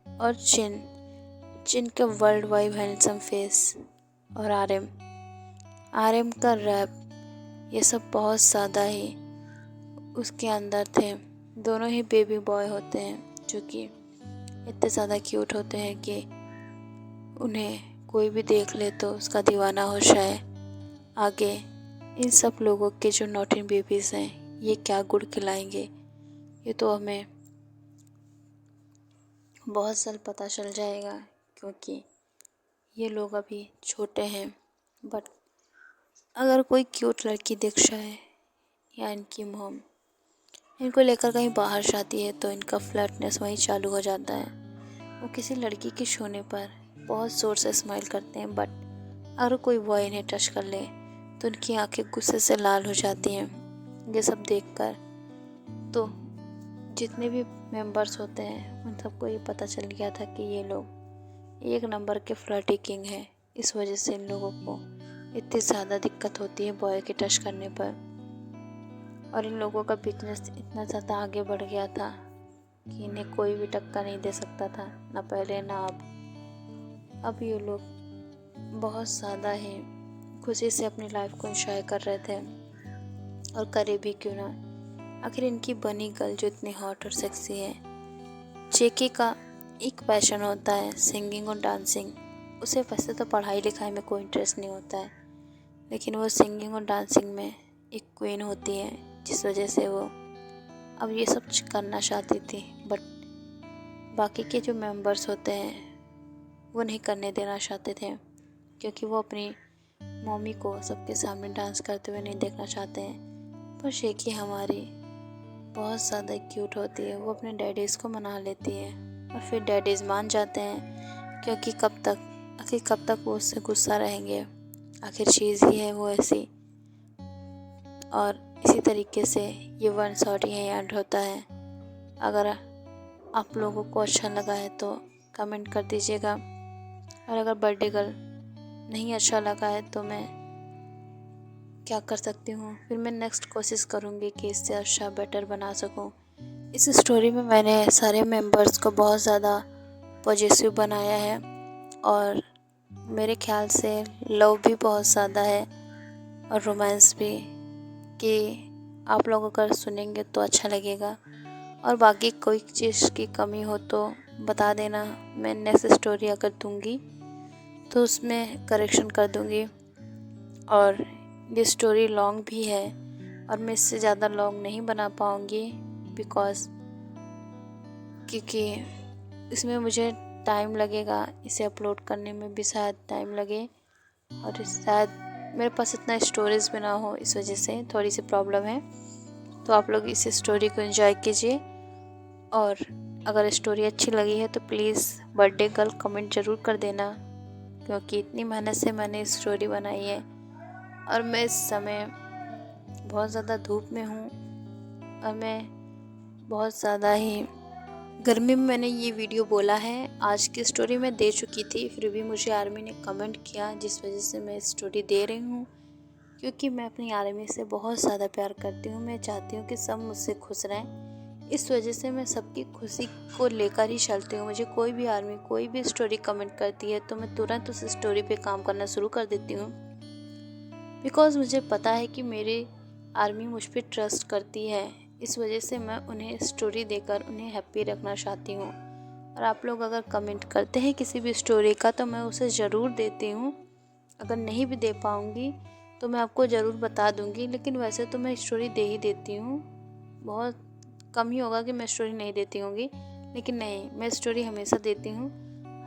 और चिन का वर्ल्ड वाइड हैंडसम फेस, और आरएम का रैप, ये सब बहुत ज़्यादा ही उसके अंदर थे। दोनों ही बेबी बॉय होते हैं, जो कि इतने ज़्यादा क्यूट होते हैं कि उन्हें कोई भी देख ले तो उसका दीवाना हो जाए। आगे इन सब लोगों के जो नॉटी बेबीज़ हैं, ये क्या गुड़ खिलाएंगे, ये तो हमें बहुत जल्द पता चल जाएगा, क्योंकि ये लोग अभी छोटे हैं। बट अगर कोई क्यूट लड़की दिख जाए या इनकी मॉम इनको लेकर कहीं बाहर जाती है तो इनका फ्लर्टनेस वहीं चालू हो जाता है। वो किसी लड़की के छूने पर बहुत ज़ोर से स्माइल करते हैं, बट अगर कोई बॉय इन्हें टच कर ले तो उनकी आंखें गुस्से से लाल हो जाती हैं। ये सब देखकर तो जितने भी मेंबर्स होते हैं उन सबको ये पता चल गया था कि ये लोग एक नंबर के फ्लर्टी किंग हैं। इस वजह से इन लोगों को इतनी ज़्यादा दिक्कत होती है बॉय के टच करने पर, और इन लोगों का बिजनेस इतना ज़्यादा आगे बढ़ गया था कि इन्हें कोई भी टक्कर नहीं दे सकता था, ना पहले ना अब। अब ये लोग बहुत ज़्यादा ही खुशी से अपनी लाइफ को एंजॉय कर रहे थे, और करे भी क्यों ना। आखिर इनकी बनी गर्ल जो इतनी हॉट और सेक्सी है, जेके का एक पैशन होता है सिंगिंग और डांसिंग। उसे वैसे तो पढ़ाई लिखाई में कोई इंटरेस्ट नहीं होता है, लेकिन वो सिंगिंग और डांसिंग में एक क्वीन होती है, जिस वजह से वो अब ये सब करना चाहती थी। बट बाकी के जो मेंबर्स होते हैं वो नहीं करने देना चाहते थे, क्योंकि वो अपनी मम्मी को सबके सामने डांस करते हुए नहीं देखना चाहते हैं। पर शेकी हमारी बहुत ज़्यादा क्यूट होती है, वो अपने डैडीज़ को मना लेती है और फिर डैडीज़ मान जाते हैं, क्योंकि आखिर कब तक वो उससे गुस्सा रहेंगे। आखिर चीज़ ही है वो ऐसी। और इसी तरीके से ये वन शॉट यहीं एंड होता है। अगर आप लोगों को अच्छा लगा है तो कमेंट कर दीजिएगा, और अगर बर्थडे गर्ल नहीं अच्छा लगा है तो मैं क्या कर सकती हूँ, फिर मैं नेक्स्ट कोशिश करूँगी कि इससे अच्छा बेटर बना सकूँ। इस स्टोरी में मैंने सारे मेंबर्स को बहुत ज़्यादा पॉजिटिव बनाया है, और मेरे ख्याल से लव भी बहुत ज़्यादा है और रोमांस भी, कि आप लोग अगर सुनेंगे तो अच्छा लगेगा। और बाकी कोई चीज़ की कमी हो तो बता देना, मैं नेक्स्ट स्टोरी अगर दूँगी तो उसमें करेक्शन कर दूँगी। और ये स्टोरी लॉन्ग भी है और मैं इससे ज़्यादा लॉन्ग नहीं बना पाऊँगी, क्योंकि इसमें मुझे टाइम लगेगा, इसे अपलोड करने में भी शायद टाइम लगे, और शायद मेरे पास इतना स्टोरेज भी ना हो, इस वजह से थोड़ी सी प्रॉब्लम है। तो आप लोग इस स्टोरी को एंजॉय कीजिए, और अगर स्टोरी अच्छी लगी है तो प्लीज़ बर्थडे गर्ल कमेंट ज़रूर कर देना, क्योंकि इतनी मेहनत से मैंने स्टोरी बनाई है। और मैं इस समय बहुत ज़्यादा धूप में हूँ, और मैं बहुत ज़्यादा ही गर्मी में मैंने ये वीडियो बोला है। आज की स्टोरी मैं दे चुकी थी, फिर भी मुझे आर्मी ने कमेंट किया, जिस वजह से मैं स्टोरी दे रही हूँ, क्योंकि मैं अपनी आर्मी से बहुत ज़्यादा प्यार करती हूँ। मैं चाहती हूँ कि सब मुझसे खुश रहें, इस वजह से मैं सबकी खुशी को लेकर ही चलती हूँ। मुझे कोई भी आर्मी कोई भी स्टोरी कमेंट करती है तो मैं तुरंत उस स्टोरी पे काम करना शुरू कर देती हूँ, बिकॉज़ मुझे पता है कि मेरी आर्मी मुझ पर ट्रस्ट करती है। इस वजह से मैं उन्हें स्टोरी देकर उन्हें हैप्पी रखना चाहती हूँ। और आप लोग अगर कमेंट करते हैं किसी भी स्टोरी का तो मैं उसे ज़रूर देती हूँ। अगर नहीं भी दे पाऊँगी तो मैं आपको ज़रूर बता दूँगी, लेकिन वैसे तो मैं स्टोरी दे ही देती हूँ। बहुत कम ही होगा कि मैं स्टोरी नहीं देती होंगी, लेकिन नहीं, मैं स्टोरी हमेशा देती हूँ।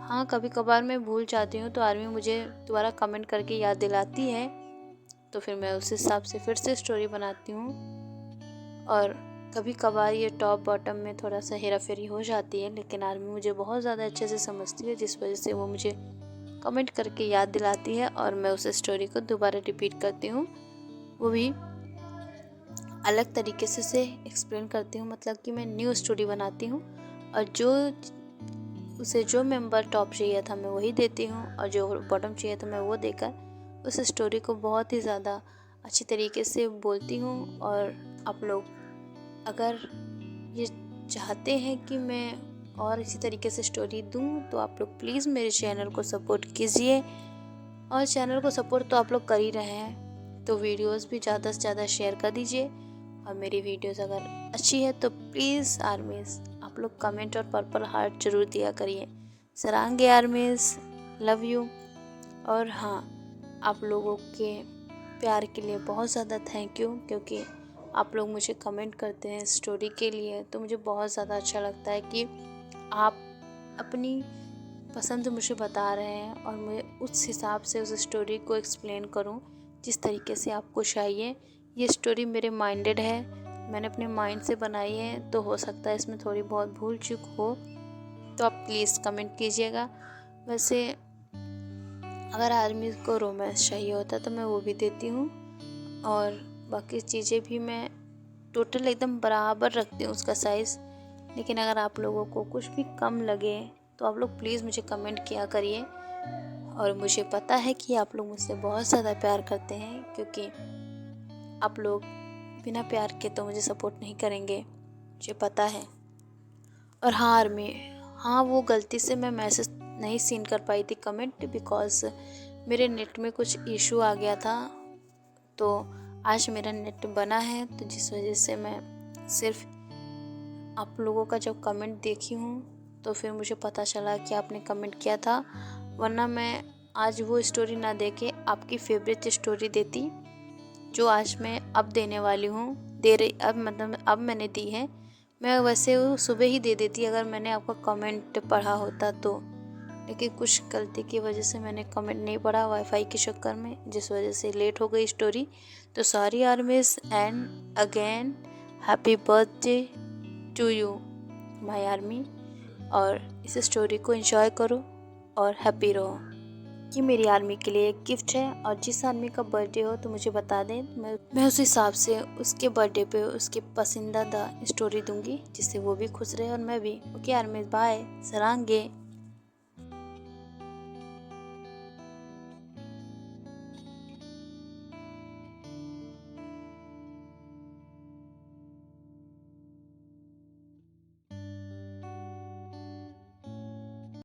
हाँ, कभी कभार मैं भूल जाती हूँ तो आर्मी मुझे दोबारा कमेंट करके याद दिलाती है, तो फिर मैं उस हिसाब से फिर से स्टोरी बनाती हूँ। और कभी कभार ये टॉप बॉटम में थोड़ा सा हेरा फेरी हो जाती है, लेकिन आर्मी मुझे बहुत ज़्यादा अच्छे से समझती है, जिस वजह से वो मुझे कमेंट करके याद दिलाती है और मैं उस स्टोरी को दोबारा रिपीट करती हूँ। वो भी अलग तरीके से उसे एक्सप्लेन करती हूँ, मतलब कि मैं न्यू स्टोरी बनाती हूँ, और जो मेंबर टॉप चाहिए था मैं वही देती हूँ, और जो बॉटम चाहिए था मैं वो देकर उस स्टोरी को बहुत ही ज़्यादा अच्छी तरीके से बोलती हूँ। और आप लोग अगर ये चाहते हैं कि मैं और इसी तरीके से स्टोरी दूँ तो आप लोग प्लीज़ मेरे चैनल को सपोर्ट कीजिए, और चैनल को सपोर्ट तो आप लोग कर ही रहे हैं, तो वीडियोस भी ज़्यादा से ज़्यादा शेयर कर दीजिए। और मेरी वीडियोस अगर अच्छी है तो प्लीज़ आर्मीज़ आप लोग कमेंट और पर्पल हार्ट ज़रूर दिया करिए। सरांगे आर्मीज़, लव यू। और हाँ, आप लोगों के प्यार के लिए बहुत ज़्यादा थैंक यू, क्योंकि आप लोग मुझे कमेंट करते हैं स्टोरी के लिए, तो मुझे बहुत ज़्यादा अच्छा लगता है कि आप अपनी पसंद मुझे बता रहे हैं, और मैं उस हिसाब से उस स्टोरी को एक्सप्लेन करूं जिस तरीके से आपको चाहिए। ये स्टोरी मेरे माइंडेड है, मैंने अपने माइंड से बनाई है, तो हो सकता है इसमें थोड़ी बहुत भूल चूक हो, तो आप प्लीज़ कमेंट कीजिएगा। वैसे अगर आर्मी को रोमांस चाहिए होता तो मैं वो भी देती हूँ, और बाकी चीज़ें भी मैं टोटल एकदम बराबर रखती हूँ उसका साइज़। लेकिन अगर आप लोगों को कुछ भी कम लगे तो आप लोग प्लीज़ मुझे कमेंट किया करिए। और मुझे पता है कि आप लोग मुझसे बहुत ज़्यादा प्यार करते हैं, क्योंकि आप लोग बिना प्यार के तो मुझे सपोर्ट नहीं करेंगे, मुझे पता है। और हाँ आर्मी, हाँ वो गलती से मैं मैसेज नहीं सीन कर पाई थी कमेंट, बिकॉज़ मेरे नेट में कुछ इशू आ गया था। तो आज मेरा नेट बना है, तो जिस वजह से मैं सिर्फ आप लोगों का जब कमेंट देखी हूँ तो फिर मुझे पता चला कि आपने कमेंट किया था, वरना मैं आज वो स्टोरी ना देके आपकी फेवरेट स्टोरी देती, जो आज मैं अब देने वाली हूँ। अब मैंने दी है। मैं वैसे वो सुबह ही दे देती अगर मैंने आपका कमेंट पढ़ा होता तो, लेकिन कुछ गलती की वजह से मैंने कमेंट नहीं पढ़ा वाईफाई के चक्कर में, जिस वजह से लेट हो गई स्टोरी। तो sorry armies, and again happy birthday to you my army. और इस स्टोरी को एंजॉय करो और हैप्पी रहो। कि मेरी आर्मी के लिए एक गिफ्ट है, और जिस आर्मी का बर्थडे हो तो मुझे बता दें, मैं उस हिसाब से उसके बर्थडे पे उसके पसंदीदा स्टोरी दूंगी, जिससे वो भी खुश रहे और मैं भी। Okay army, bye, सरांगे।